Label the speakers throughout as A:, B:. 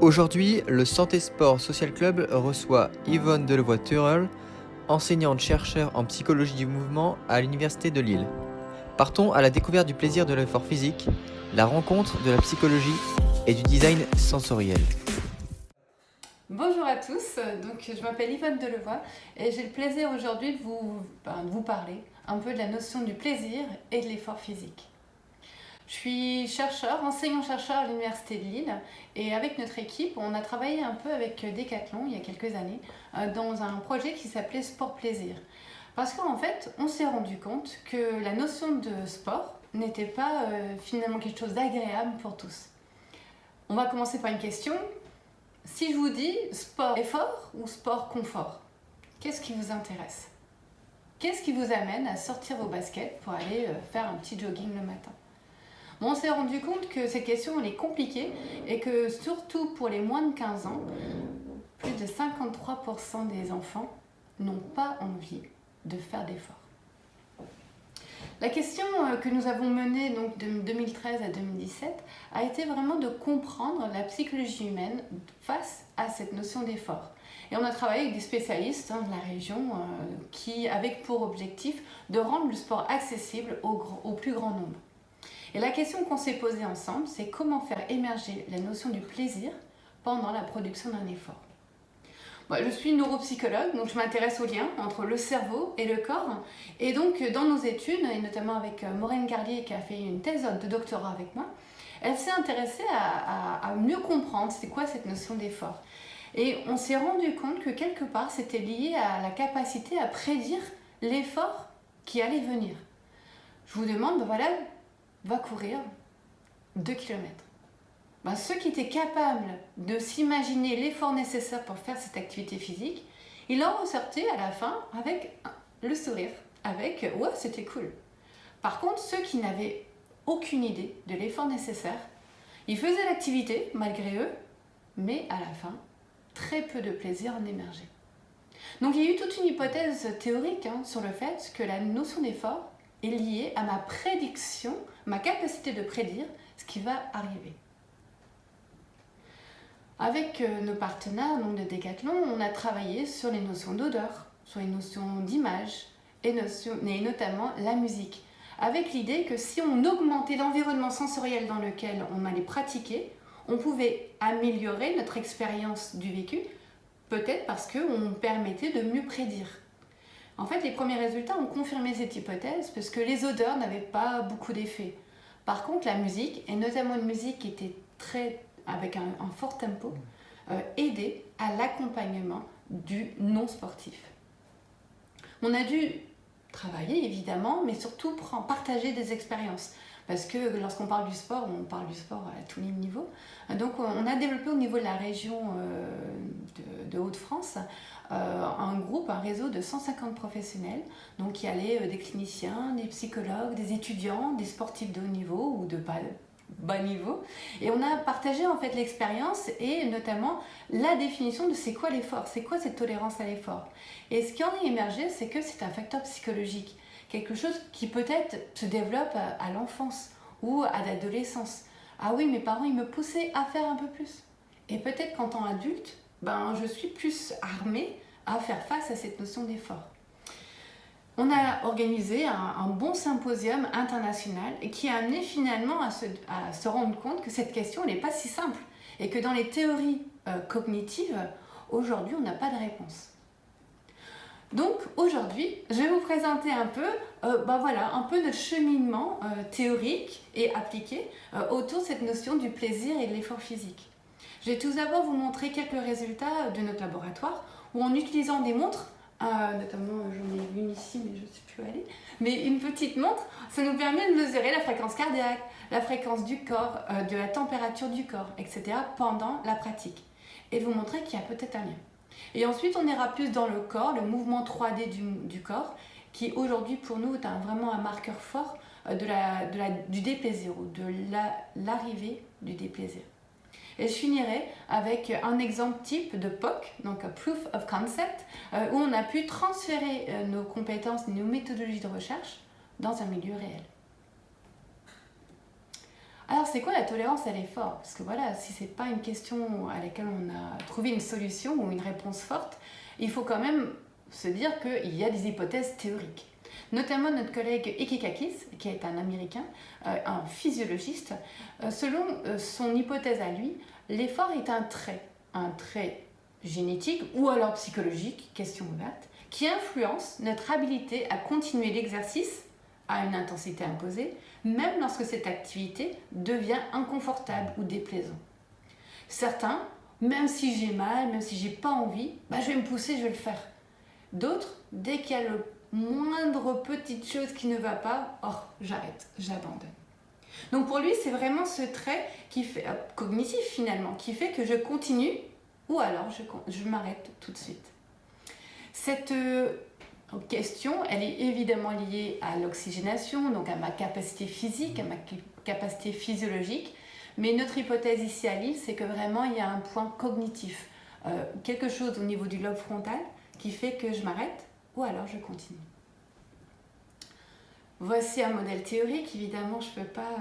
A: Aujourd'hui, le Santé Sport Social Club reçoit Yvonne Delevoye-Turel, enseignante-chercheur en psychologie du mouvement à l'Université de Lille. Partons à la découverte du plaisir de l'effort physique, la rencontre de la psychologie et du design sensoriel.
B: Bonjour à tous, je m'appelle Yvonne Delevoye et j'ai le plaisir aujourd'hui de vous parler un peu de la notion du plaisir et de l'effort physique. Je suis enseignant-chercheur à l'Université de Lille et avec notre équipe, on a travaillé un peu avec Decathlon il y a quelques années dans un projet qui s'appelait Sport Plaisir. Parce qu'en fait, on s'est rendu compte que la notion de sport n'était pas finalement quelque chose d'agréable pour tous. On va commencer par une question. Si je vous dis sport effort ou sport confort, qu'est-ce qui vous intéresse? Qu'est-ce qui vous amène à sortir vos baskets pour aller faire un petit jogging le matin? Bon, on s'est rendu compte que cette question elle est compliquée et que surtout pour les moins de 15 ans, plus de 53% des enfants n'ont pas envie de faire d'efforts. La question que nous avons menée donc, de 2013 à 2017 a été vraiment de comprendre la psychologie humaine face à cette notion d'effort. Et on a travaillé avec des spécialistes de la région qui avaient pour objectif de rendre le sport accessible au plus grand nombre. Et la question qu'on s'est posée ensemble, c'est comment faire émerger la notion du plaisir pendant la production d'un effort. Je suis neuropsychologue, donc je m'intéresse aux liens entre le cerveau et le corps. Et donc, dans nos études, et notamment avec Maureen Garlier qui a fait une thèse de doctorat avec moi, elle s'est intéressée à mieux comprendre c'est quoi cette notion d'effort. Et on s'est rendu compte que quelque part, c'était lié à la capacité à prédire l'effort qui allait venir. Je vous demande, va courir 2 km. Ceux qui étaient capables de s'imaginer l'effort nécessaire pour faire cette activité physique, ils en ressortaient à la fin avec le sourire, avec « ouais, c'était cool ». Par contre, ceux qui n'avaient aucune idée de l'effort nécessaire, ils faisaient l'activité malgré eux, mais à la fin, très peu de plaisir en émergeait. Donc il y a eu toute une hypothèse théorique sur le fait que la notion d'effort est liée à ma prédiction, ma capacité de prédire ce qui va arriver. Avec nos partenaires donc de Decathlon, on a travaillé sur les notions d'odeur, sur les notions d'image et notamment la musique, avec l'idée que si on augmentait l'environnement sensoriel dans lequel on allait pratiquer, on pouvait améliorer notre expérience du vécu, peut-être parce qu'on permettait de mieux prédire. En fait, les premiers résultats ont confirmé cette hypothèse parce que les odeurs n'avaient pas beaucoup d'effet. Par contre, la musique, et notamment une musique qui était avec un fort tempo, aidait à l'accompagnement du non-sportif. On a dû travailler évidemment, mais surtout partager des expériences. Parce que lorsqu'on parle du sport, on parle du sport à tous les niveaux. Donc on a développé au niveau de la région de Hauts-de-France un réseau de 150 professionnels, donc qui allaient des cliniciens, des psychologues, des étudiants, des sportifs de haut niveau ou de bas niveau. Et on a partagé en fait l'expérience et notamment la définition de c'est quoi l'effort, c'est quoi cette tolérance à l'effort. Et ce qui en est émergé, c'est que c'est un facteur psychologique. Quelque chose qui peut-être se développe à l'enfance ou à l'adolescence. Ah oui, mes parents, ils me poussaient à faire un peu plus. Et peut-être qu'en tant qu'adulte, je suis plus armée à faire face à cette notion d'effort. On a organisé un bon symposium international qui a amené finalement à se rendre compte que cette question n'est pas si simple et que dans les théories cognitives, aujourd'hui, on n'a pas de réponse. Donc aujourd'hui, je vais vous présenter un peu, un peu notre cheminement théorique et appliqué autour de cette notion du plaisir et de l'effort physique. Je vais tout d'abord vous montrer quelques résultats de notre laboratoire où en utilisant des montres, notamment j'en ai une ici mais je ne sais plus où elle est, mais une petite montre, ça nous permet de mesurer la fréquence cardiaque, la fréquence du corps, de la température du corps, etc. pendant la pratique et de vous montrer qu'il y a peut-être un lien. Et ensuite, on ira plus dans le corps, le mouvement 3D du corps, qui aujourd'hui pour nous est vraiment un marqueur fort du déplaisir ou de l'arrivée du déplaisir. Et je finirai avec un exemple type de POC, donc Proof of Concept, où on a pu transférer nos compétences, nos méthodologies de recherche dans un milieu réel. Alors, c'est quoi la tolérance à l'effort? Parce que voilà, si c'est pas une question à laquelle on a trouvé une solution ou une réponse forte, il faut quand même se dire qu'il y a des hypothèses théoriques. Notamment notre collègue Ekikakis, qui est un Américain, un physiologiste, selon son hypothèse à lui, l'effort est un trait génétique ou alors psychologique, question ouverte, qui influence notre habilité à continuer l'exercice à une intensité imposée, même lorsque cette activité devient inconfortable ou déplaisante. Certains, même si j'ai mal, même si j'ai pas envie, je vais me pousser, je vais le faire. D'autres, dès qu'il y a le moindre petite chose qui ne va pas, j'arrête, j'abandonne. Donc pour lui, c'est vraiment ce trait qui fait, cognitif finalement, qui fait que je continue ou alors je m'arrête tout de suite. Cette question, elle est évidemment liée à l'oxygénation, donc à ma capacité physique, à ma capacité physiologique, mais notre hypothèse ici à Lille, c'est que vraiment il y a un point cognitif, quelque chose au niveau du lobe frontal qui fait que je m'arrête ou alors je continue. Voici un modèle théorique, évidemment je ne peux pas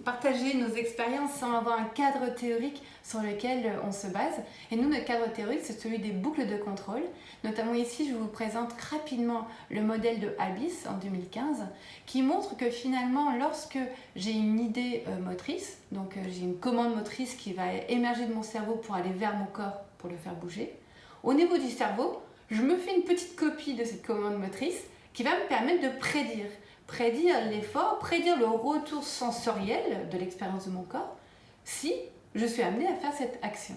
B: partager nos expériences sans avoir un cadre théorique sur lequel on se base. Et nous, notre cadre théorique, c'est celui des boucles de contrôle. Notamment ici, je vous présente rapidement le modèle de Abyss en 2015, qui montre que finalement, lorsque j'ai une idée motrice, donc j'ai une commande motrice qui va émerger de mon cerveau pour aller vers mon corps pour le faire bouger, au niveau du cerveau, je me fais une petite copie de cette commande motrice qui va me permettre de prédire l'effort, prédire le retour sensoriel de l'expérience de mon corps si je suis amenée à faire cette action.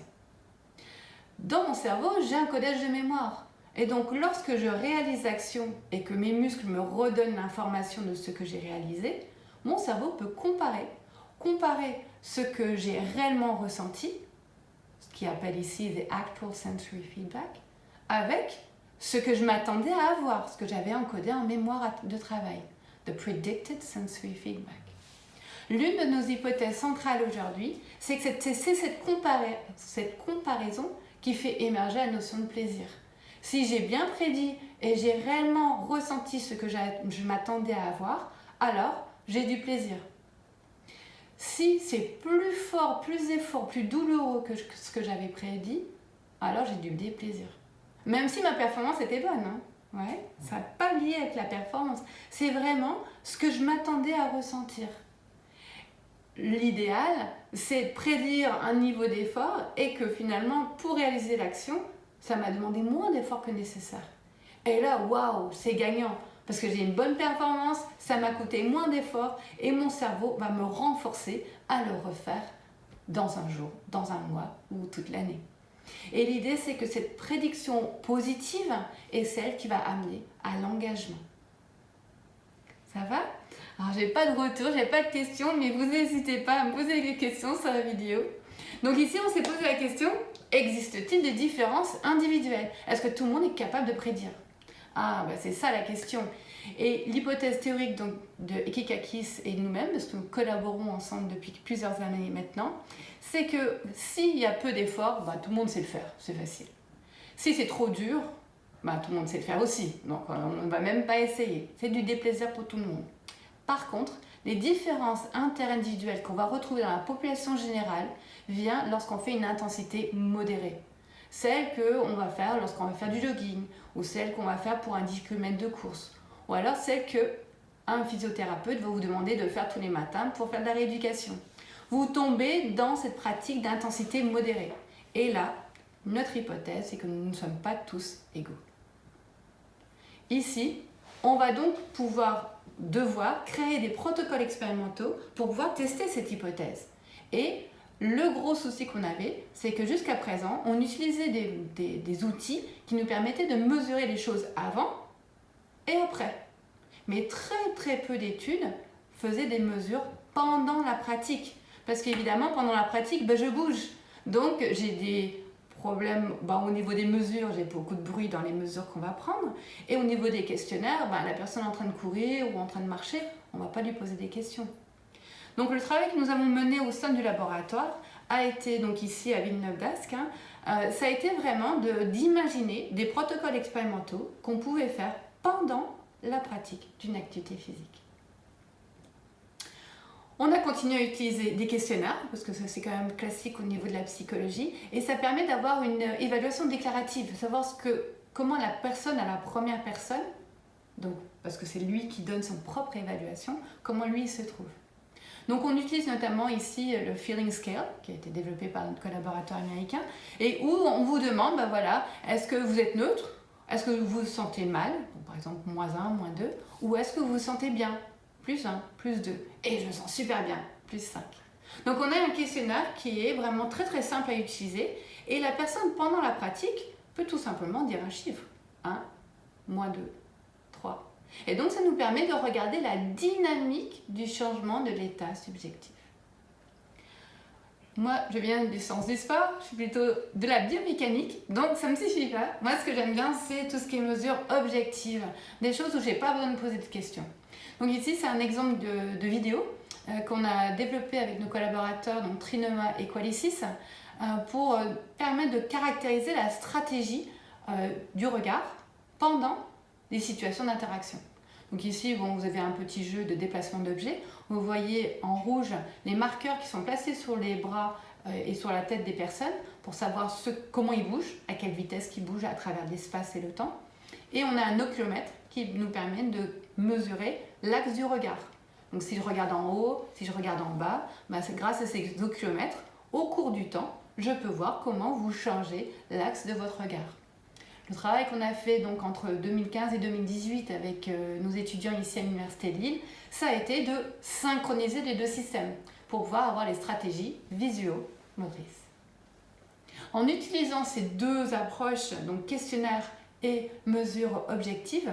B: Dans mon cerveau, j'ai un codage de mémoire. Et donc, lorsque je réalise l'action et que mes muscles me redonnent l'information de ce que j'ai réalisé, mon cerveau peut comparer ce que j'ai réellement ressenti, ce qu'il appelle ici the actual sensory feedback, avec ce que je m'attendais à avoir, ce que j'avais encodé en mémoire de travail. The predicted sensory feedback. L'une de nos hypothèses centrales aujourd'hui, c'est que c'est cette comparaison qui fait émerger la notion de plaisir. Si j'ai bien prédit et j'ai réellement ressenti ce que je m'attendais à avoir, alors j'ai du plaisir. Si c'est plus fort, plus effort, plus douloureux que ce que j'avais prédit, alors j'ai du déplaisir. Même si ma performance était bonne, Ouais, ça n'a pas lié avec la performance. C'est vraiment ce que je m'attendais à ressentir. L'idéal, c'est de prédire un niveau d'effort et que finalement, pour réaliser l'action, ça m'a demandé moins d'efforts que nécessaire. Et là, waouh, c'est gagnant. Parce que j'ai une bonne performance, ça m'a coûté moins d'efforts et mon cerveau va me renforcer à le refaire dans un jour, dans un mois ou toute l'année. Et l'idée, c'est que cette prédiction positive est celle qui va amener à l'engagement. Ça va? Alors, j'ai pas de retour, j'ai pas de questions, mais vous n'hésitez pas à me poser des questions sur la vidéo. Donc ici, on s'est posé la question, existe-t-il des différences individuelles? Est-ce que tout le monde est capable de prédire? C'est ça la question. Et l'hypothèse théorique donc, de Ekikakis et de nous-mêmes, parce que nous collaborons ensemble depuis plusieurs années maintenant, c'est que s'il y a peu d'efforts, tout le monde sait le faire, c'est facile. Si c'est trop dur, tout le monde sait le faire aussi, donc on ne va même pas essayer. C'est du déplaisir pour tout le monde. Par contre, les différences interindividuelles qu'on va retrouver dans la population générale viennent lorsqu'on fait une intensité modérée. Celle qu'on va faire lorsqu'on va faire du jogging, ou celle qu'on va faire pour un 10 km de course, ou alors celle qu'un physiothérapeute va vous demander de faire tous les matins pour faire de la rééducation. Vous tombez dans cette pratique d'intensité modérée. Et là, notre hypothèse, c'est que nous ne sommes pas tous égaux. Ici, on va donc devoir créer des protocoles expérimentaux pour pouvoir tester cette hypothèse. Et le gros souci qu'on avait, c'est que jusqu'à présent, on utilisait des outils qui nous permettaient de mesurer les choses avant et après. Mais très très peu d'études faisaient des mesures pendant la pratique. Parce qu'évidemment, pendant la pratique, je bouge. Donc, j'ai des problèmes au niveau des mesures, j'ai beaucoup de bruit dans les mesures qu'on va prendre. Et au niveau des questionnaires, la personne est en train de courir ou en train de marcher, on ne va pas lui poser des questions. Donc, le travail que nous avons mené au sein du laboratoire a été, donc ici à Villeneuve-d'Ascq, ça a été vraiment d'imaginer des protocoles expérimentaux qu'on pouvait faire pendant la pratique d'une activité physique. On a continué à utiliser des questionnaires, parce que ça c'est quand même classique au niveau de la psychologie, et ça permet d'avoir une évaluation déclarative, savoir comment la personne à la première personne, donc, parce que c'est lui qui donne son propre évaluation, comment lui il se trouve. Donc on utilise notamment ici le Feeling Scale, qui a été développé par notre collaborateur américain, et où on vous demande, voilà, est-ce que vous êtes neutre? Est-ce que vous vous sentez mal? Donc, par exemple, -1, -2, ou est-ce que vous vous sentez bien? +1, +2, et je me sens super bien, +5. Donc on a un questionnaire qui est vraiment très très simple à utiliser, et la personne pendant la pratique peut tout simplement dire un chiffre, 1, -2, 3. Et donc ça nous permet de regarder la dynamique du changement de l'état subjectif. Moi, je viens des sciences du sport, je suis plutôt de la biomécanique, donc ça ne me suffit pas. Moi, ce que j'aime bien, c'est tout ce qui est mesures objectives, des choses où je n'ai pas besoin de poser de questions. Donc ici, c'est un exemple de vidéo qu'on a développé avec nos collaborateurs, donc Trinoma et Qualisys, pour permettre de caractériser la stratégie du regard pendant des situations d'interaction. Donc ici, vous avez un petit jeu de déplacement d'objets. Vous voyez en rouge les marqueurs qui sont placés sur les bras et sur la tête des personnes pour savoir comment ils bougent, à quelle vitesse ils bougent à travers l'espace et le temps. Et on a un oculomètre qui nous permet de mesurer l'axe du regard. Donc si je regarde en haut, si je regarde en bas, c'est grâce à ces oculomètres, au cours du temps, je peux voir comment vous changez l'axe de votre regard. Le travail qu'on a fait donc entre 2015 et 2018 avec nos étudiants ici à l'Université de Lille, ça a été de synchroniser les deux systèmes pour pouvoir avoir les stratégies visuo-motrices. En utilisant ces deux approches, donc questionnaire et mesure objective,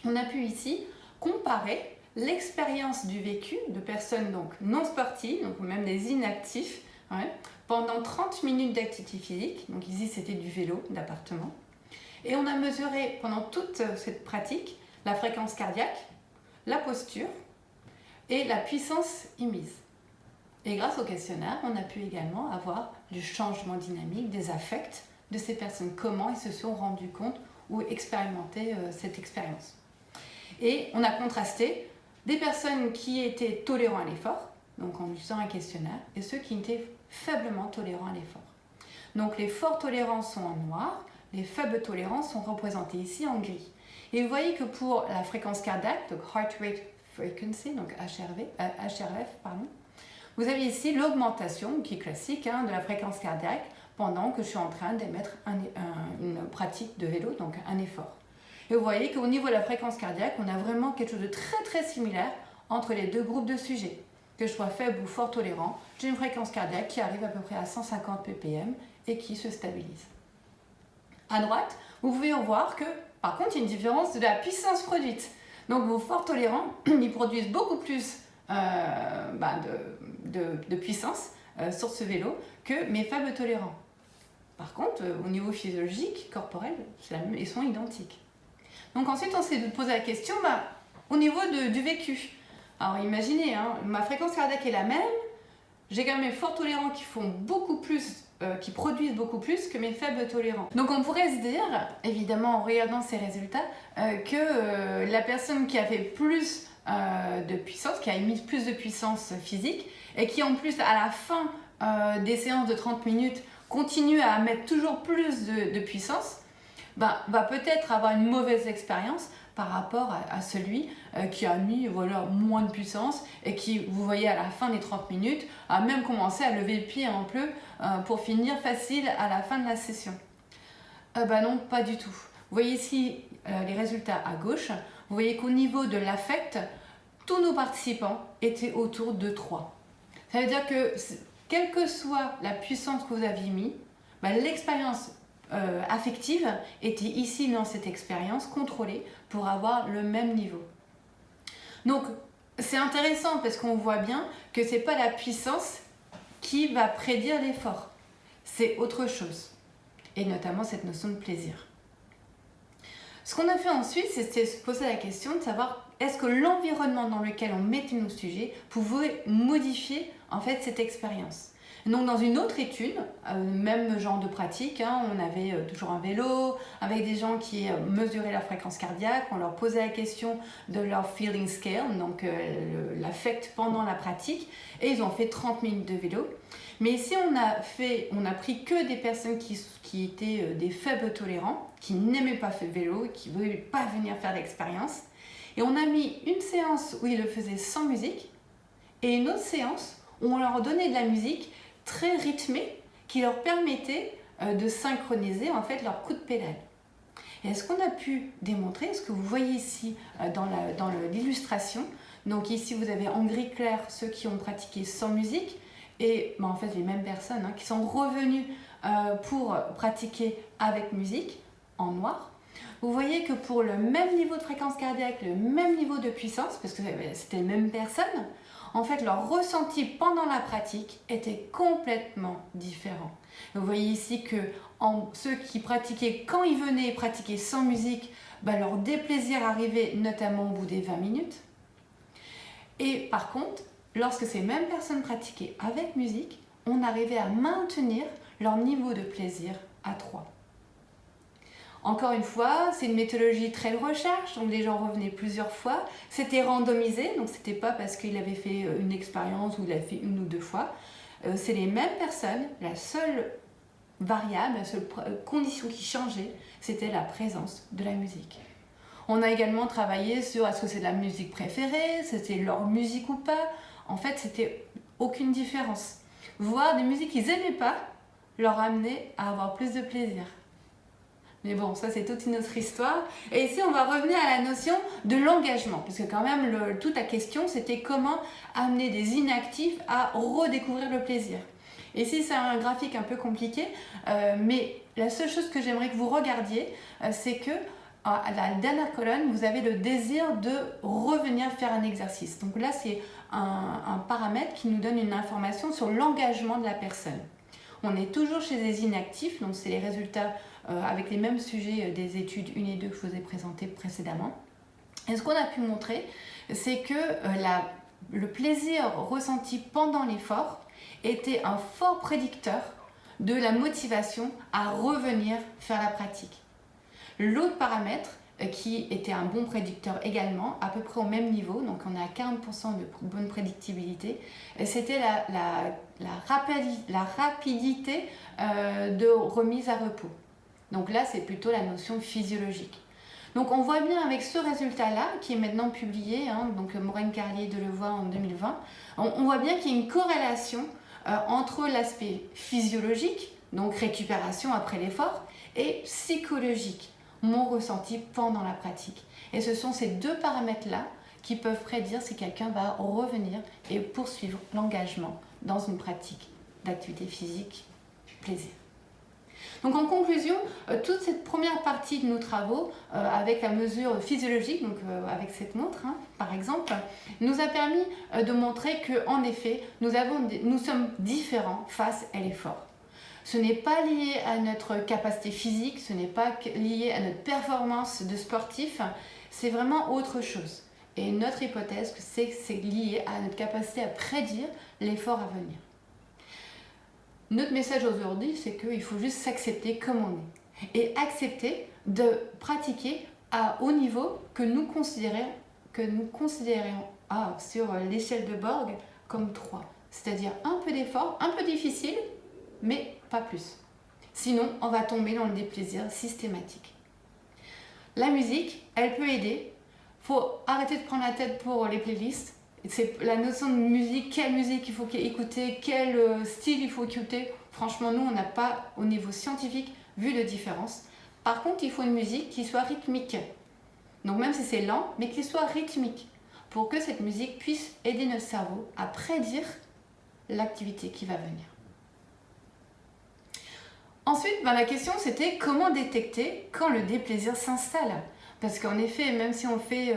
B: on a pu ici comparer l'expérience du vécu de personnes donc non sportives, donc même des inactifs, pendant 30 minutes d'activité physique, donc ici c'était du vélo d'appartement. Et on a mesuré pendant toute cette pratique la fréquence cardiaque, la posture et la puissance émise. Et grâce au questionnaire, on a pu également avoir du changement dynamique des affects de ces personnes, comment ils se sont rendus compte ou expérimenté cette expérience. Et on a contrasté des personnes qui étaient tolérants à l'effort, donc en utilisant un questionnaire, et ceux qui étaient faiblement tolérants à l'effort. Donc les forts tolérants sont en noir, les faibles tolérants sont représentés ici en gris. Et vous voyez que pour la fréquence cardiaque, donc Heart Rate Frequency, donc HRF, vous avez ici l'augmentation, qui est classique, de la fréquence cardiaque pendant que je suis en train d'émettre une pratique de vélo, donc un effort. Et vous voyez qu'au niveau de la fréquence cardiaque, on a vraiment quelque chose de très très similaire entre les deux groupes de sujets. Que je sois faible ou fort tolérant, j'ai une fréquence cardiaque qui arrive à peu près à 150 ppm et qui se stabilise. À droite, vous pouvez voir que, par contre, il y a une différence de la puissance produite. Donc, vos forts tolérants, ils produisent beaucoup plus de puissance sur ce vélo que mes faibles tolérants. Par contre, au niveau physiologique, corporel, ils sont identiques. Donc ensuite, on s'est posé la question, au niveau du vécu. Alors imaginez, ma fréquence cardiaque est la même, j'ai quand même mes forts tolérants qui font beaucoup plus, qui produisent beaucoup plus que mes faibles tolérants. Donc on pourrait se dire, évidemment en regardant ces résultats, que la personne qui a fait plus de puissance, qui a émis plus de puissance physique, et qui en plus à la fin des séances de 30 minutes continue à mettre toujours plus de puissance, va peut-être avoir une mauvaise expérience par rapport à celui qui a mis moins de puissance et qui, vous voyez, à la fin des 30 minutes, a même commencé à lever le pied un peu pour finir facile à la fin de la session. Non, pas du tout. Vous voyez ici les résultats à gauche. Vous voyez qu'au niveau de l'affect, tous nos participants étaient autour de 3. Ça veut dire que, quelle que soit la puissance que vous aviez mis, l'expérience affective était ici dans cette expérience contrôlée pour avoir le même niveau. Donc c'est intéressant parce qu'on voit bien que c'est pas la puissance qui va prédire l'effort, c'est autre chose, et notamment cette notion de plaisir. Ce qu'on a fait ensuite, c'est se poser la question de savoir est-ce que l'environnement dans lequel on mettait nos sujets pouvait modifier en fait cette expérience. Donc dans une autre étude, même genre de pratique, hein, on avait toujours un vélo avec des gens qui mesuraient leur fréquence cardiaque, on leur posait la question de leur feeling scale, donc l'affect pendant la pratique, et ils ont fait 30 minutes de vélo. Mais ici on a pris que des personnes qui étaient des faibles tolérants, qui n'aimaient pas faire le vélo, qui ne voulaient pas venir faire l'expérience, et on a mis une séance où ils le faisaient sans musique, et une autre séance où on leur donnait de la musique très rythmée qui leur permettait de synchroniser en fait leur coup de pédale. Et ce qu'on a pu démontrer, ce que vous voyez ici dans l'illustration, donc ici vous avez en gris clair ceux qui ont pratiqué sans musique et en fait les mêmes personnes qui sont revenues pour pratiquer avec musique en noir. Vous voyez que pour le même niveau de fréquence cardiaque, le même niveau de puissance, parce que c'était les mêmes personnes, en fait, leur ressenti pendant la pratique était complètement différent. Vous voyez ici que ceux qui pratiquaient, quand ils venaient pratiquer sans musique, leur déplaisir arrivait notamment au bout des 20 minutes. Et par contre, lorsque ces mêmes personnes pratiquaient avec musique, on arrivait à maintenir leur niveau de plaisir à 3. Encore une fois, c'est une méthodologie très de recherche, donc les gens revenaient plusieurs fois. C'était randomisé, donc c'était pas parce qu'il avait fait une expérience ou il l'a fait une ou deux fois. C'est les mêmes personnes, la seule variable, la seule condition qui changeait, c'était la présence de la musique. On a également travaillé sur est-ce que c'est de la musique préférée, c'était leur musique ou pas. En fait, c'était aucune différence. Voir des musiques qu'ils n'aimaient pas leur amenait à avoir plus de plaisir. Mais bon, ça c'est toute une autre histoire. Et ici, on va revenir à la notion de l'engagement. Parce que quand même, toute la question, c'était comment amener des inactifs à redécouvrir le plaisir. Et ici, c'est un graphique un peu compliqué. Mais la seule chose que j'aimerais que vous regardiez, c'est que à la dernière colonne, vous avez le désir de revenir faire un exercice. Donc là, c'est un paramètre qui nous donne une information sur l'engagement de la personne. On est toujours chez les inactifs, donc c'est les résultats avec les mêmes sujets des études 1 et 2 que je vous ai présentées précédemment. Et ce qu'on a pu montrer, c'est que le plaisir ressenti pendant l'effort était un fort prédicteur de la motivation à revenir faire la pratique. L'autre paramètre qui était un bon prédicteur également, à peu près au même niveau, donc on est à 40% de bonne prédictibilité, c'était la rapidité de remise à repos. Donc là, c'est plutôt la notion physiologique. Donc on voit bien avec ce résultat-là, qui est maintenant publié, donc Maureen Carlier de Levoix en 2020, on voit bien qu'il y a une corrélation entre l'aspect physiologique, donc récupération après l'effort, et psychologique, mon ressenti pendant la pratique. Et ce sont ces deux paramètres-là qui peuvent prédire si quelqu'un va revenir et poursuivre l'engagement dans une pratique d'activité physique, plaisir. Donc en conclusion, toute cette première partie de nos travaux, avec la mesure physiologique, donc avec cette montre par exemple, nous a permis de montrer qu'en effet, nous sommes différents face à l'effort. Ce n'est pas lié à notre capacité physique, ce n'est pas lié à notre performance de sportif, c'est vraiment autre chose. Et notre hypothèse, c'est que c'est lié à notre capacité à prédire l'effort à venir. Notre message aujourd'hui, c'est qu'il faut juste s'accepter comme on est. Et accepter de pratiquer à haut niveau que nous considérons sur l'échelle de Borg comme 3. C'est-à-dire un peu d'effort, un peu difficile, mais pas plus. Sinon, on va tomber dans le déplaisir systématique. La musique, elle peut aider. Il faut arrêter de prendre la tête pour les playlists. C'est la notion de musique, quelle musique il faut écouter, quel style il faut écouter. Franchement, nous, on n'a pas, au niveau scientifique, vu de différence. Par contre, il faut une musique qui soit rythmique. Donc même si c'est lent, mais qui soit rythmique, pour que cette musique puisse aider notre cerveau à prédire l'activité qui va venir. Ensuite, la question c'était comment détecter quand le déplaisir s'installe. Parce qu'en effet, même si on fait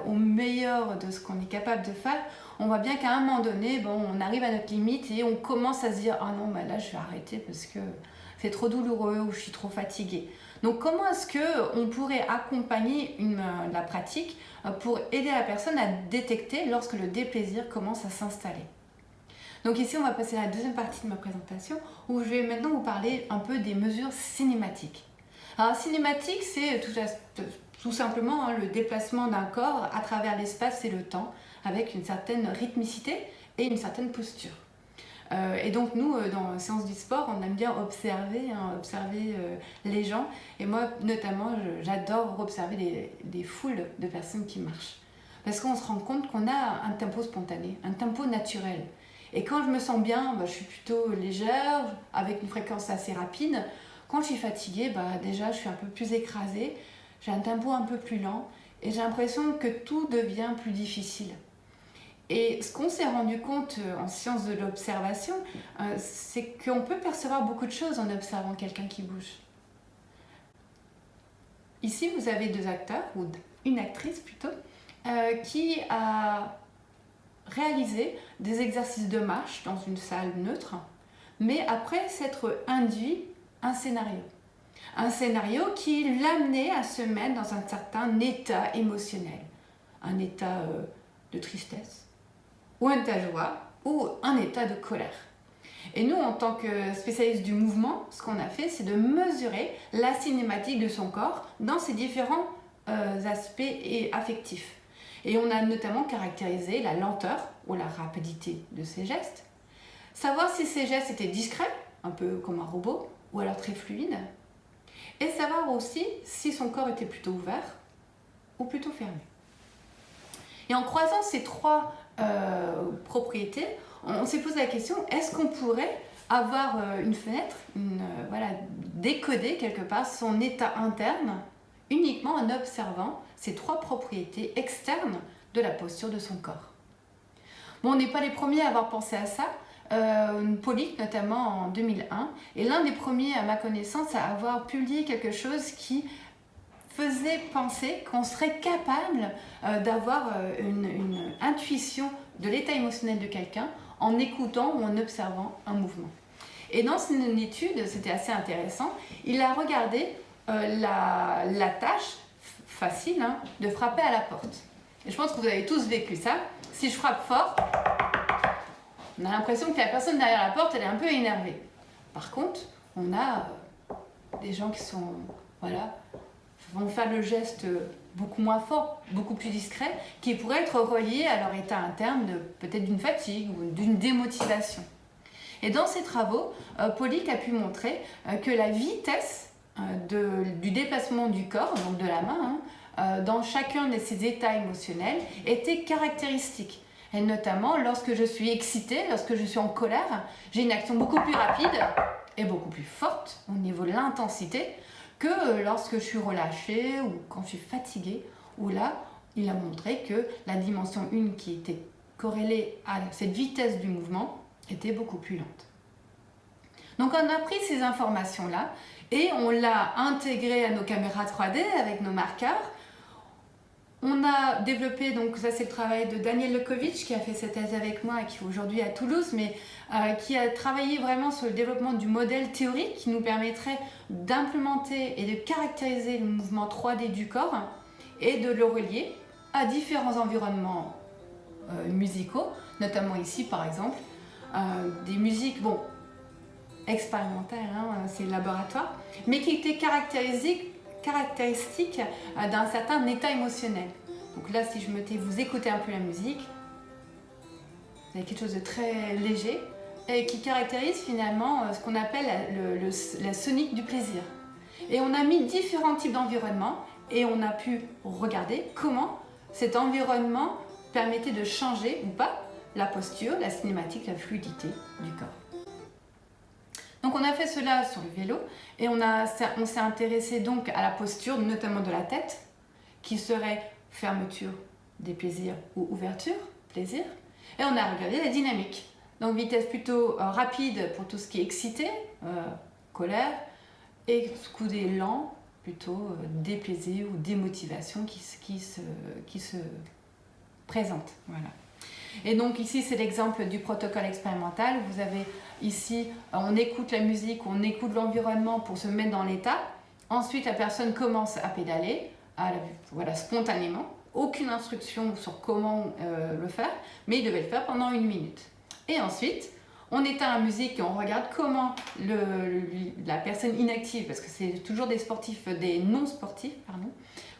B: au meilleur de ce qu'on est capable de faire, on voit bien qu'à un moment donné, on arrive à notre limite et on commence à se dire « Ah non, là je vais arrêter parce que c'est trop douloureux ou je suis trop fatiguée ». Donc comment est-ce qu'on pourrait accompagner la pratique pour aider la personne à détecter lorsque le déplaisir commence à s'installer ? Donc ici, on va passer à la deuxième partie de ma présentation où je vais maintenant vous parler un peu des mesures cinématiques. Alors, cinématique, c'est tout simplement le déplacement d'un corps à travers l'espace et le temps avec une certaine rythmicité et une certaine posture. Et donc nous, dans Sciences du sport, on aime bien observer les gens. Et moi, notamment, j'adore observer des foules de personnes qui marchent. Parce qu'on se rend compte qu'on a un tempo spontané, un tempo naturel. Et quand je me sens bien, je suis plutôt légère, avec une fréquence assez rapide. Quand je suis fatiguée, déjà, je suis un peu plus écrasée. J'ai un tempo un peu plus lent. Et j'ai l'impression que tout devient plus difficile. Et ce qu'on s'est rendu compte en sciences de l'observation, c'est qu'on peut percevoir beaucoup de choses en observant quelqu'un qui bouge. Ici, vous avez deux acteurs, ou une actrice plutôt, qui a réalisé des exercices de marche dans une salle neutre, mais après s'être induit un scénario. Un scénario qui l'amenait à se mettre dans un certain état émotionnel, un état de tristesse, ou un état de joie, ou un état de colère. Et nous, en tant que spécialistes du mouvement, ce qu'on a fait, c'est de mesurer la cinématique de son corps dans ses différents aspects affectifs. Et on a notamment caractérisé la lenteur ou la rapidité de ses gestes, savoir si ces gestes étaient discrets, un peu comme un robot, ou alors très fluides, et savoir aussi si son corps était plutôt ouvert ou plutôt fermé. Et en croisant ces trois propriétés, on s'est posé la question, est-ce qu'on pourrait avoir une fenêtre, décoder quelque part son état interne uniquement en observant ces trois propriétés externes de la posture de son corps. Bon, on n'est pas les premiers à avoir pensé à ça. Pollock notamment en 2001 est l'un des premiers à ma connaissance à avoir publié quelque chose qui faisait penser qu'on serait capable d'avoir une intuition de l'état émotionnel de quelqu'un en écoutant ou en observant un mouvement. Et dans une étude, c'était assez intéressant, il a regardé la tâche facile de frapper à la porte. Et je pense que vous avez tous vécu ça. Si je frappe fort, on a l'impression que la personne derrière la porte, elle est un peu énervée. Par contre, on a des gens qui sont, vont faire le geste beaucoup moins fort, beaucoup plus discret, qui pourrait être relié à leur état interne, peut-être d'une fatigue ou d'une démotivation. Et dans ses travaux, Pollock a pu montrer que la vitesse du déplacement du corps, donc de la main, dans chacun de ces états émotionnels était caractéristique. Et notamment, lorsque je suis excitée, lorsque je suis en colère, j'ai une action beaucoup plus rapide et beaucoup plus forte au niveau de l'intensité que lorsque je suis relâchée ou quand je suis fatiguée, où là, il a montré que la dimension 1 qui était corrélée à cette vitesse du mouvement était beaucoup plus lente. Donc on a pris ces informations-là et on l'a intégré à nos caméras 3D avec nos marqueurs. On a développé, donc ça c'est le travail de Daniel Lekovic qui a fait cette thèse avec moi et qui est aujourd'hui à Toulouse, mais qui a travaillé vraiment sur le développement du modèle théorique qui nous permettrait d'implémenter et de caractériser le mouvement 3D du corps et de le relier à différents environnements musicaux, notamment ici par exemple, des musiques, expérimentales, c'est le laboratoire, mais qui étaient caractéristiques d'un certain état émotionnel. Donc là, si je me tais, vous écoutez un peu la musique, vous avez quelque chose de très léger et qui caractérise finalement ce qu'on appelle la sonique du plaisir. Et on a mis différents types d'environnements et on a pu regarder comment cet environnement permettait de changer ou pas la posture, la cinématique, la fluidité du corps. Donc on a fait cela sur le vélo et on s'est intéressé donc à la posture, notamment de la tête, qui serait fermeture, déplaisir ou ouverture, plaisir. Et on a regardé la dynamique. Donc vitesse plutôt rapide pour tout ce qui est excité, colère, et coudé lent, plutôt déplaisir ou démotivation qui se présente. Voilà. Et donc ici c'est l'exemple du protocole expérimental. Vous avez ici, on écoute la musique, on écoute l'environnement pour se mettre dans l'état. Ensuite la personne commence à pédaler, spontanément. Aucune instruction sur comment le faire, mais il devait le faire pendant 1 minute. Et ensuite, on éteint la musique et on regarde comment la personne inactive, parce que c'est toujours des non-sportifs,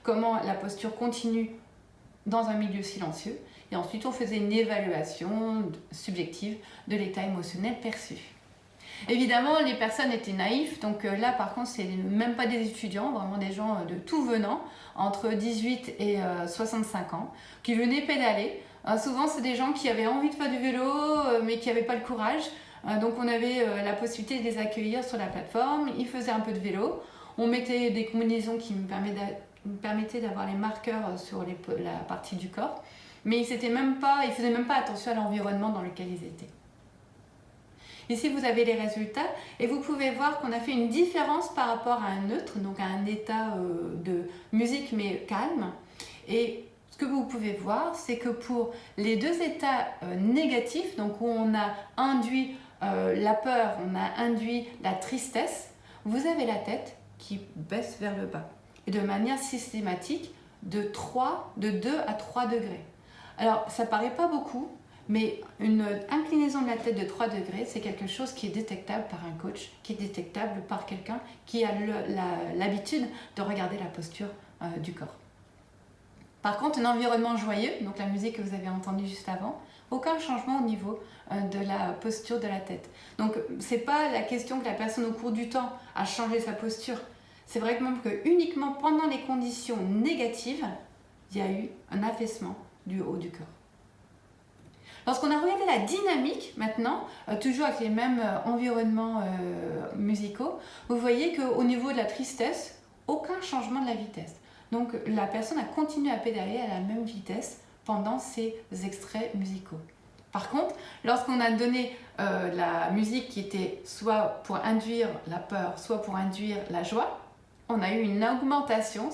B: comment la posture continue dans un milieu silencieux. Et ensuite, on faisait une évaluation subjective de l'état émotionnel perçu. Évidemment, les personnes étaient naïves, donc là par contre, c'est même pas des étudiants, vraiment des gens de tout venant, entre 18 et 65 ans, qui venaient pédaler. Souvent, c'est des gens qui avaient envie de faire du vélo, mais qui n'avaient pas le courage. Donc on avait la possibilité de les accueillir sur la plateforme, ils faisaient un peu de vélo, on mettait des combinaisons qui me permettaient d'avoir les marqueurs sur la partie du corps, mais ils faisaient même pas attention à l'environnement dans lequel ils étaient. Ici, vous avez les résultats et vous pouvez voir qu'on a fait une différence par rapport à un neutre, donc à un état de musique mais calme. Et ce que vous pouvez voir, c'est que pour les deux états négatifs, donc où on a induit la peur, on a induit la tristesse, vous avez la tête qui baisse vers le bas. Et de manière systématique, de 2 à 3 degrés. Alors, ça paraît pas beaucoup, mais une inclinaison de la tête de 3 degrés, c'est quelque chose qui est détectable par un coach, qui est détectable par quelqu'un qui a l'habitude de regarder la posture du corps. Par contre, un environnement joyeux, donc la musique que vous avez entendue juste avant, aucun changement au niveau de la posture de la tête. Donc, c'est pas la question que la personne au cours du temps a changé sa posture. C'est vraiment que uniquement pendant les conditions négatives, il y a eu un affaissement du haut du corps. Lorsqu'on a regardé la dynamique maintenant, toujours avec les mêmes environnements musicaux, vous voyez qu'au niveau de la tristesse, aucun changement de la vitesse. Donc la personne a continué à pédaler à la même vitesse pendant ces extraits musicaux. Par contre, lorsqu'on a donné la musique qui était soit pour induire la peur, soit pour induire la joie, on a eu une augmentation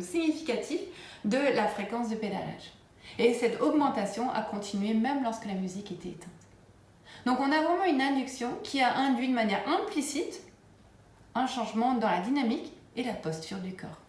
B: significative de la fréquence de pédalage. Et cette augmentation a continué même lorsque la musique était éteinte. Donc on a vraiment une induction qui a induit de manière implicite un changement dans la dynamique et la posture du corps.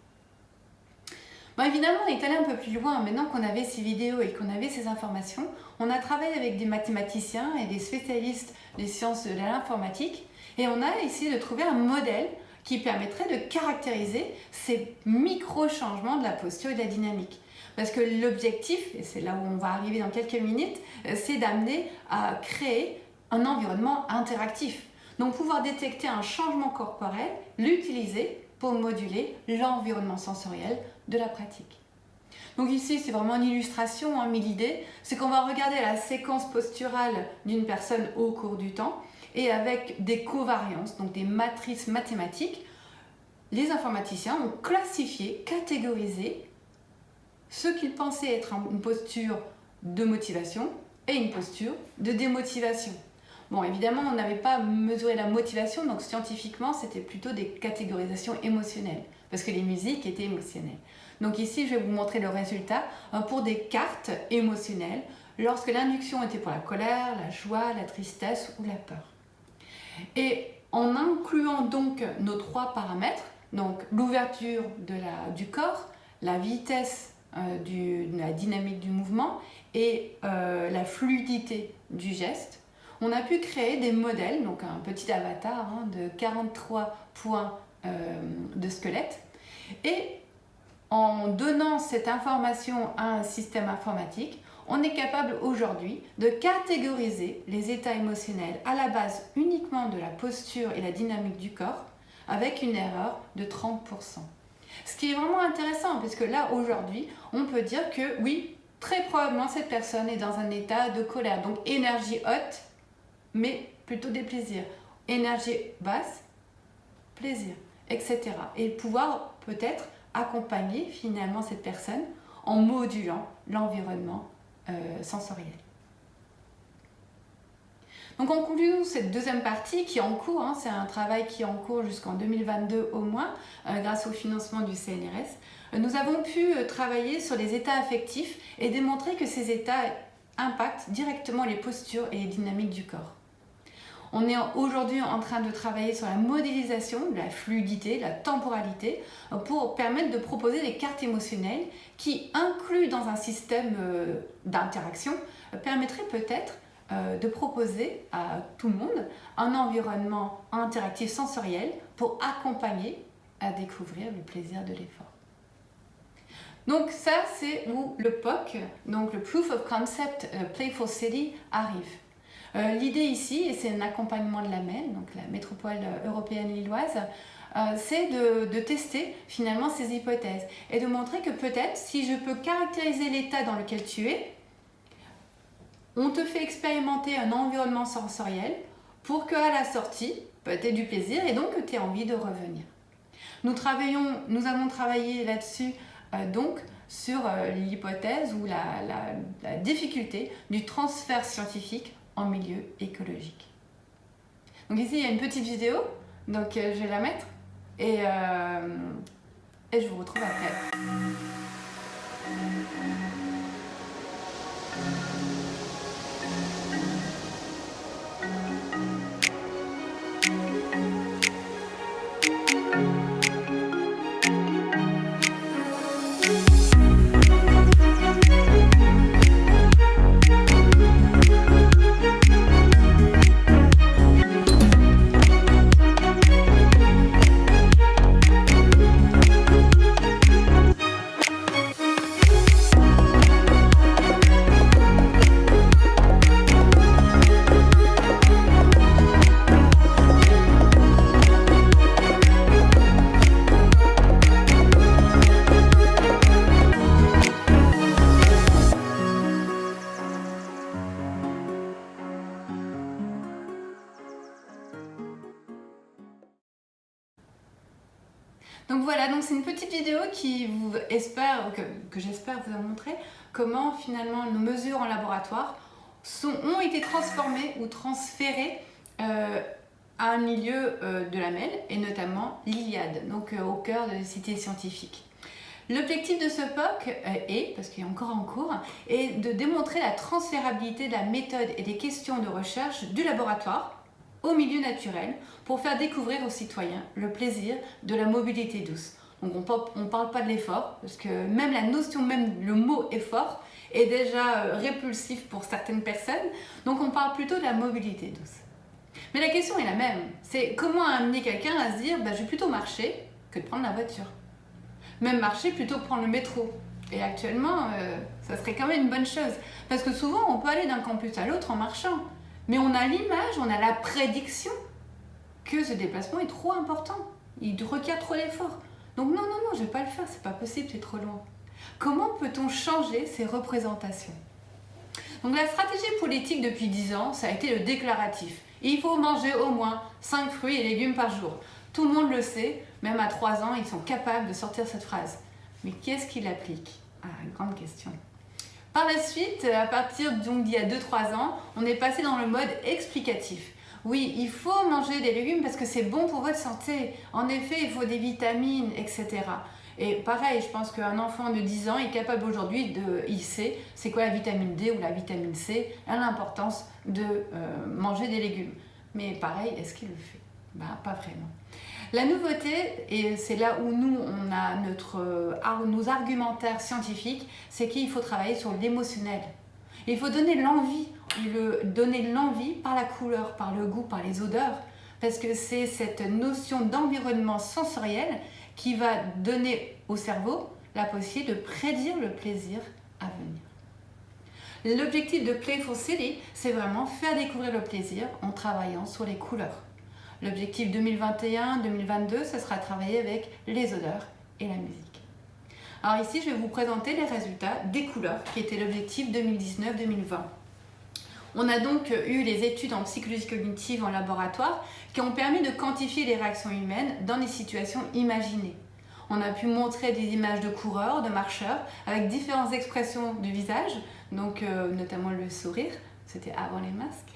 B: Bon, évidemment, on est allé un peu plus loin. Maintenant qu'on avait ces vidéos et qu'on avait ces informations, on a travaillé avec des mathématiciens et des spécialistes des sciences de l'informatique et on a essayé de trouver un modèle qui permettrait de caractériser ces micro-changements de la posture et de la dynamique. Parce que l'objectif, et c'est là où on va arriver dans quelques minutes, c'est d'amener à créer un environnement interactif. Donc pouvoir détecter un changement corporel, l'utiliser pour moduler l'environnement sensoriel de la pratique. Donc ici, c'est vraiment une illustration, mais l'idée, c'est qu'on va regarder la séquence posturale d'une personne au cours du temps et avec des covariances, donc des matrices mathématiques, les informaticiens ont classifié, catégorisé ce qu'ils pensaient être une posture de motivation et une posture de démotivation. Bon, évidemment, on n'avait pas mesuré la motivation, donc scientifiquement, c'était plutôt des catégorisations émotionnelles, parce que les musiques étaient émotionnelles. Donc ici, je vais vous montrer le résultat pour des cartes émotionnelles, lorsque l'induction était pour la colère, la joie, la tristesse ou la peur. Et en incluant donc nos 3 paramètres, donc l'ouverture du corps, la vitesse de la dynamique du mouvement et la fluidité du geste, on a pu créer des modèles, donc un petit avatar de 43 points de squelette. Et en donnant cette information à un système informatique, on est capable aujourd'hui de catégoriser les états émotionnels à la base uniquement de la posture et la dynamique du corps avec une erreur de 30%. Ce qui est vraiment intéressant, parce que là, aujourd'hui, on peut dire que oui, très probablement cette personne est dans un état de colère, donc énergie haute, mais plutôt des plaisirs. Énergie basse, plaisir, etc. Et pouvoir peut-être accompagner finalement cette personne en modulant l'environnement sensoriel. Donc on conclut cette deuxième partie qui est en cours, c'est un travail qui est en cours jusqu'en 2022 au moins, grâce au financement du CNRS. Nous avons pu travailler sur les états affectifs et démontrer que ces états impactent directement les postures et les dynamiques du corps. On est aujourd'hui en train de travailler sur la modélisation, la fluidité, la temporalité, pour permettre de proposer des cartes émotionnelles qui, inclus dans un système d'interaction, permettraient peut-être de proposer à tout le monde un environnement interactif sensoriel pour accompagner à découvrir le plaisir de l'effort. Donc ça, c'est où le POC, donc le Proof of Concept Playful City, arrive. L'idée ici, et c'est un accompagnement de la MEL, donc la métropole européenne lilloise, c'est de tester finalement ces hypothèses et de montrer que peut-être, si je peux caractériser l'état dans lequel tu es, on te fait expérimenter un environnement sensoriel pour qu'à la sortie, tu aies du plaisir et donc que tu aies envie de revenir. Nous avons travaillé là-dessus donc sur l'hypothèse ou la difficulté du transfert scientifique en milieu écologique. Donc ici, il y a une petite vidéo, donc je vais la mettre et je vous retrouve après. Donc voilà, donc c'est une petite vidéo qui que j'espère vous a montré comment finalement nos mesures en laboratoire ont été transformées ou transférées à un milieu de la MEL et notamment l'Iliade, donc au cœur de la cité scientifique. L'objectif de ce POC parce qu'il est encore en cours, est de démontrer la transférabilité de la méthode et des questions de recherche du laboratoire au milieu naturel pour faire découvrir aux citoyens le plaisir de la mobilité douce. Donc on ne parle pas de l'effort, parce que même la notion, même le mot effort est déjà répulsif pour certaines personnes, donc on parle plutôt de la mobilité douce. Mais la question est la même, c'est comment amener quelqu'un à se dire je vais plutôt marcher que de prendre la voiture. Même marcher plutôt que prendre le métro. Et actuellement, ça serait quand même une bonne chose, parce que souvent on peut aller d'un campus à l'autre en marchant. Mais on a l'image, on a la prédiction que ce déplacement est trop important. Il requiert trop d'efforts. Donc non, je ne vais pas le faire, c'est pas possible, c'est trop loin. Comment peut-on changer ces représentations? Donc la stratégie politique depuis 10 ans, ça a été le déclaratif. Il faut manger au moins 5 fruits et légumes par jour. Tout le monde le sait, même à 3 ans, ils sont capables de sortir cette phrase. Mais qui est-ce qui l'applique? Une grande question. Par la suite, à partir d'il y a 2-3 ans, on est passé dans le mode explicatif. Oui, il faut manger des légumes parce que c'est bon pour votre santé. En effet, il faut des vitamines, etc. Et pareil, je pense qu'un enfant de 10 ans est capable aujourd'hui il sait c'est quoi la vitamine D ou la vitamine C, l'importance de manger des légumes. Mais pareil, est-ce qu'il le fait? Pas vraiment. La nouveauté, et c'est là où nous, on a nos argumentaires scientifiques, c'est qu'il faut travailler sur l'émotionnel. Il faut donner l'envie par la couleur, par le goût, par les odeurs, parce que c'est cette notion d'environnement sensoriel qui va donner au cerveau la possibilité de prédire le plaisir à venir. L'objectif de Playful City, c'est vraiment faire découvrir le plaisir en travaillant sur les couleurs. L'objectif 2021-2022, ce sera travailler avec les odeurs et la musique. Alors ici, je vais vous présenter les résultats des couleurs, qui étaient l'objectif 2019-2020. On a donc eu les études en psychologie cognitive en laboratoire qui ont permis de quantifier les réactions humaines dans des situations imaginées. On a pu montrer des images de coureurs, de marcheurs, avec différentes expressions du visage, donc notamment le sourire, c'était avant les masques.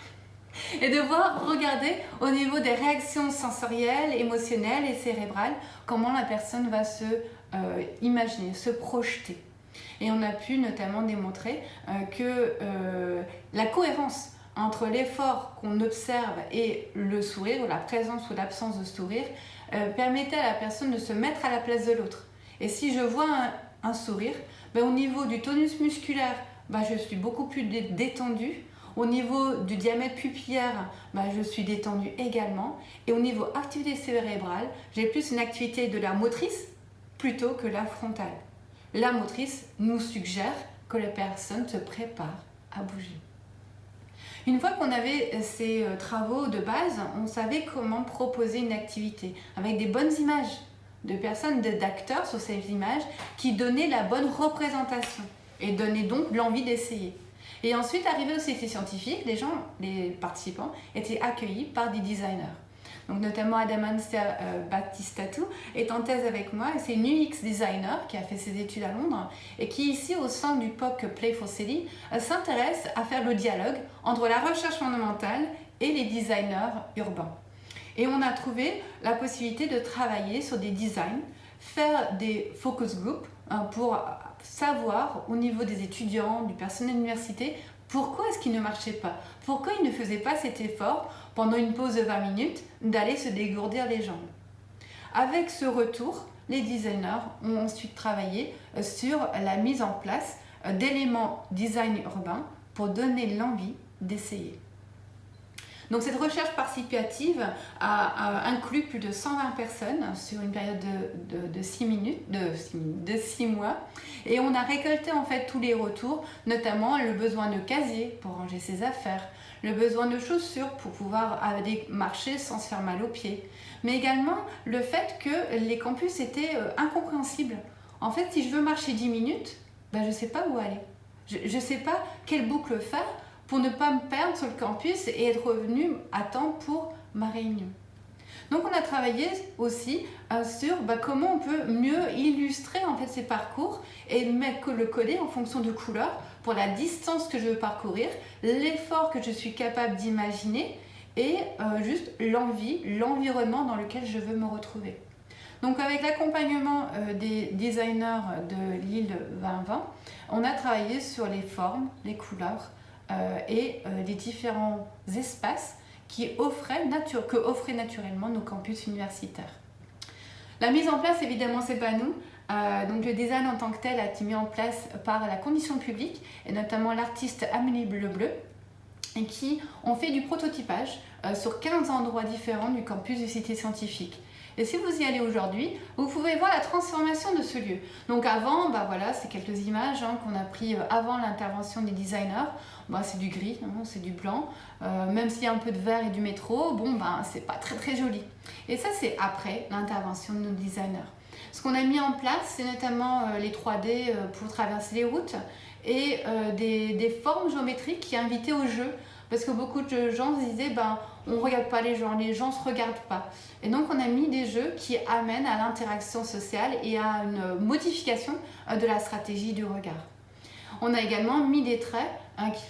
B: Et de regarder au niveau des réactions sensorielles, émotionnelles et cérébrales, comment la personne va se imaginer, se projeter. Et on a pu notamment démontrer que la cohérence entre l'effort qu'on observe et le sourire, ou la présence ou l'absence de sourire, permettait à la personne de se mettre à la place de l'autre. Et si je vois un sourire, au niveau du tonus musculaire, je suis beaucoup plus détendue. Au niveau du diamètre pupillaire, je suis détendue également. Et au niveau activité cérébrale, j'ai plus une activité de la motrice plutôt que la frontale. La motrice nous suggère que la personne se prépare à bouger. Une fois qu'on avait ces travaux de base, on savait comment proposer une activité avec des bonnes images de personnes, d'acteurs sur ces images qui donnaient la bonne représentation et donnaient donc l'envie d'essayer. Et ensuite, arrivé au CT scientifique, les participants étaient accueillis par des designers. Donc notamment Adamantia Battistatou est en thèse avec moi, et c'est une UX designer qui a fait ses études à Londres et qui ici au sein du POC Playful City s'intéresse à faire le dialogue entre la recherche fondamentale et les designers urbains. Et on a trouvé la possibilité de travailler sur des designs, faire des focus groups pour savoir au niveau des étudiants, du personnel de l'université, pourquoi est-ce qu'il ne marchait pas? Pourquoi il ne faisait pas cet effort pendant une pause de 20 minutes d'aller se dégourdir les jambes? Avec ce retour, les designers ont ensuite travaillé sur la mise en place d'éléments design urbain pour donner l'envie d'essayer. Donc cette recherche participative a inclus plus de 120 personnes sur une période de 6 mois, et on a récolté en fait tous les retours, notamment le besoin de casier pour ranger ses affaires, le besoin de chaussures pour pouvoir aller marcher sans se faire mal aux pieds, mais également le fait que les campus étaient incompréhensibles. En fait, si je veux marcher 10 minutes, je ne sais pas où aller. Je ne sais pas quelle boucle faire pour ne pas me perdre sur le campus et être revenu à temps pour ma réunion. Donc on a travaillé aussi sur comment on peut mieux illustrer en fait ces parcours et le coder en fonction de couleurs pour la distance que je veux parcourir, l'effort que je suis capable d'imaginer et juste l'environnement dans lequel je veux me retrouver. Donc avec l'accompagnement des designers de l'île 2020, on a travaillé sur les formes, les couleurs, et les différents espaces que offraient naturellement nos campus universitaires. La mise en place, évidemment, c'est pas nous. Donc le design en tant que tel a été mis en place par la condition publique et notamment l'artiste Amélie Bleu et qui ont fait du prototypage sur 15 endroits différents du campus du Cité scientifique. Et si vous y allez aujourd'hui, vous pouvez voir la transformation de ce lieu. Donc avant, c'est quelques images qu'on a prises avant l'intervention des designers. C'est du gris, c'est du blanc. Même s'il y a un peu de vert et du métro, c'est pas très très joli. Et ça, c'est après l'intervention de nos designers. Ce qu'on a mis en place, c'est notamment les 3D pour traverser les routes et des formes géométriques qui invitaient au jeu. Parce que beaucoup de gens se disaient, on ne regarde pas les gens se regardent pas. Et donc on a mis des jeux qui amènent à l'interaction sociale et à une modification de la stratégie du regard. On a également mis des traits,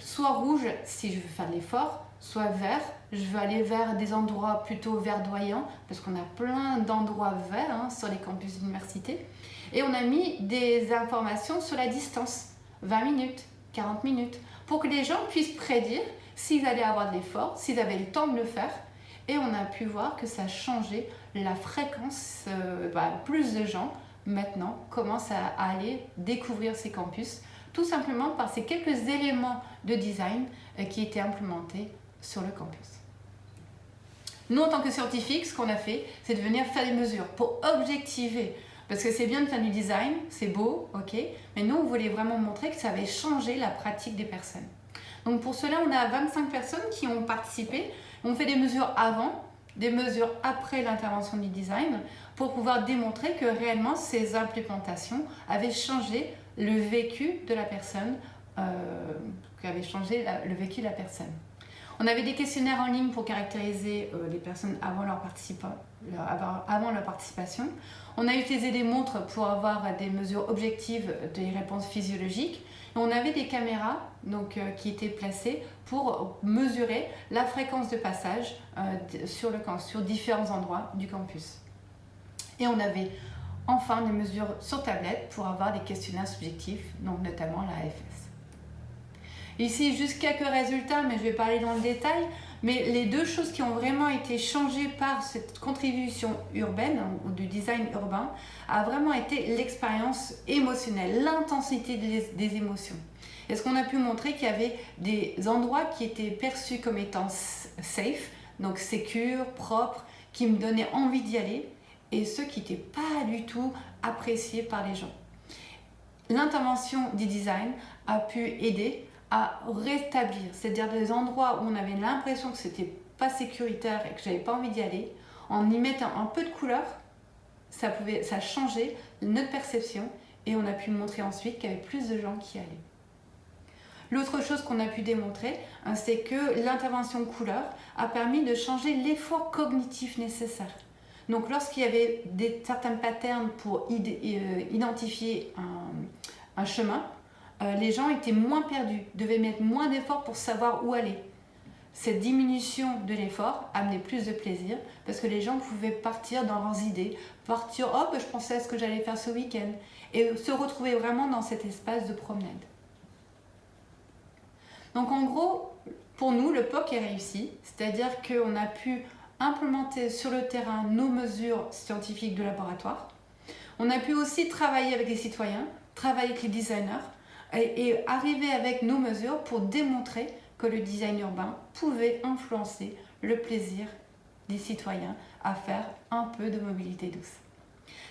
B: soit rouge si je veux faire de l'effort, soit vert. Je veux aller vers des endroits plutôt verdoyants, parce qu'on a plein d'endroits verts sur les campus d'université. Et on a mis des informations sur la distance, 20 minutes, 40 minutes, pour que les gens puissent prédire s'ils allaient avoir de l'effort, s'ils avaient le temps de le faire. Et on a pu voir que ça a changé la fréquence. Plus de gens maintenant commencent à aller découvrir ces campus, tout simplement par ces quelques éléments de design qui étaient implémentés sur le campus. Nous, en tant que scientifiques, ce qu'on a fait, c'est de venir faire des mesures pour objectiver. Parce que c'est bien de faire du design, c'est beau, ok, mais nous, on voulait vraiment montrer que ça avait changé la pratique des personnes. Donc pour cela, on a 25 personnes qui ont participé. On fait des mesures avant, des mesures après l'intervention du design pour pouvoir démontrer que réellement ces implémentations avaient changé le vécu de la personne, On avait des questionnaires en ligne pour caractériser les personnes avant leur participation. On a utilisé des montres pour avoir des mesures objectives des réponses physiologiques. Et on avait des caméras qui étaient placées pour mesurer la fréquence de passage sur différents endroits du campus. Et on avait enfin des mesures sur tablette pour avoir des questionnaires subjectifs, donc notamment la AFS. Ici, juste quelques résultats, mais je vais pas aller dans le détail. Mais les deux choses qui ont vraiment été changées par cette contribution urbaine ou du design urbain a vraiment été l'expérience émotionnelle, l'intensité des émotions. Et ce qu'on a pu montrer qu'il y avait des endroits qui étaient perçus comme étant safe, donc sécures, propres, qui me donnaient envie d'y aller, et ceux qui n'étaient pas du tout appréciés par les gens. L'intervention du design a pu aider à rétablir, c'est-à-dire des endroits où on avait l'impression que c'était pas sécuritaire et que j'avais pas envie d'y aller, en y mettant un peu de couleur, ça changeait notre perception et on a pu montrer ensuite qu'il y avait plus de gens qui y allaient. L'autre chose qu'on a pu démontrer, c'est que l'intervention couleur a permis de changer l'effort cognitif nécessaire. Donc lorsqu'il y avait certains patterns pour identifier un chemin, les gens étaient moins perdus, devaient mettre moins d'efforts pour savoir où aller. Cette diminution de l'effort amenait plus de plaisir parce que les gens pouvaient partir dans leurs idées, partir, oh je pensais à ce que j'allais faire ce week-end, et se retrouver vraiment dans cet espace de promenade. Donc en gros, pour nous, le POC est réussi, c'est-à-dire qu'on a pu implémenter sur le terrain nos mesures scientifiques de laboratoire. On a pu aussi travailler avec les citoyens, travailler avec les designers et arriver avec nos mesures pour démontrer que le design urbain pouvait influencer le plaisir des citoyens à faire un peu de mobilité douce.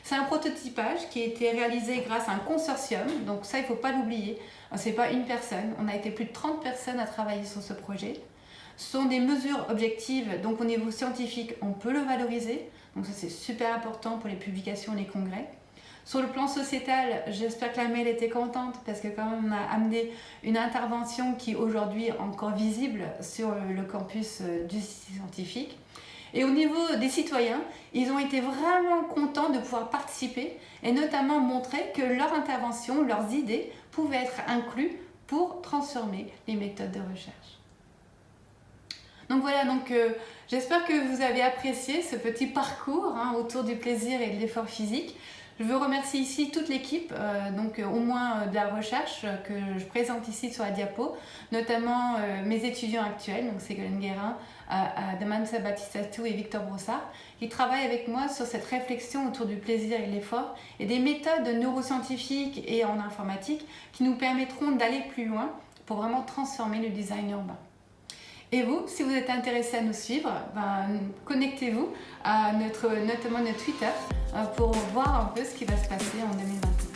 B: C'est un prototypage qui a été réalisé grâce à un consortium, donc ça il ne faut pas l'oublier, ce n'est pas une personne, on a été plus de 30 personnes à travailler sur ce projet. Ce sont des mesures objectives, donc au niveau scientifique on peut le valoriser, donc ça c'est super important pour les publications et les congrès. Sur le plan sociétal, j'espère que la Mel était contente parce que quand même on a amené une intervention qui aujourd'hui est encore visible sur le campus du scientifique. Et au niveau des citoyens, ils ont été vraiment contents de pouvoir participer et notamment montrer que leur intervention, leurs idées pouvaient être incluses pour transformer les méthodes de recherche. Donc voilà, j'espère que vous avez apprécié ce petit parcours autour du plaisir et de l'effort physique. Je veux remercier ici toute l'équipe, au moins de la recherche que je présente ici sur la diapo, notamment mes étudiants actuels, donc Ségolène Guérin, Damansa Batistatou et Victor Brossard, qui travaillent avec moi sur cette réflexion autour du plaisir et de l'effort et des méthodes neuroscientifiques et en informatique qui nous permettront d'aller plus loin pour vraiment transformer le design urbain. Et vous, si vous êtes intéressé à nous suivre, connectez-vous à notamment notre Twitter pour voir un peu ce qui va se passer en 2021.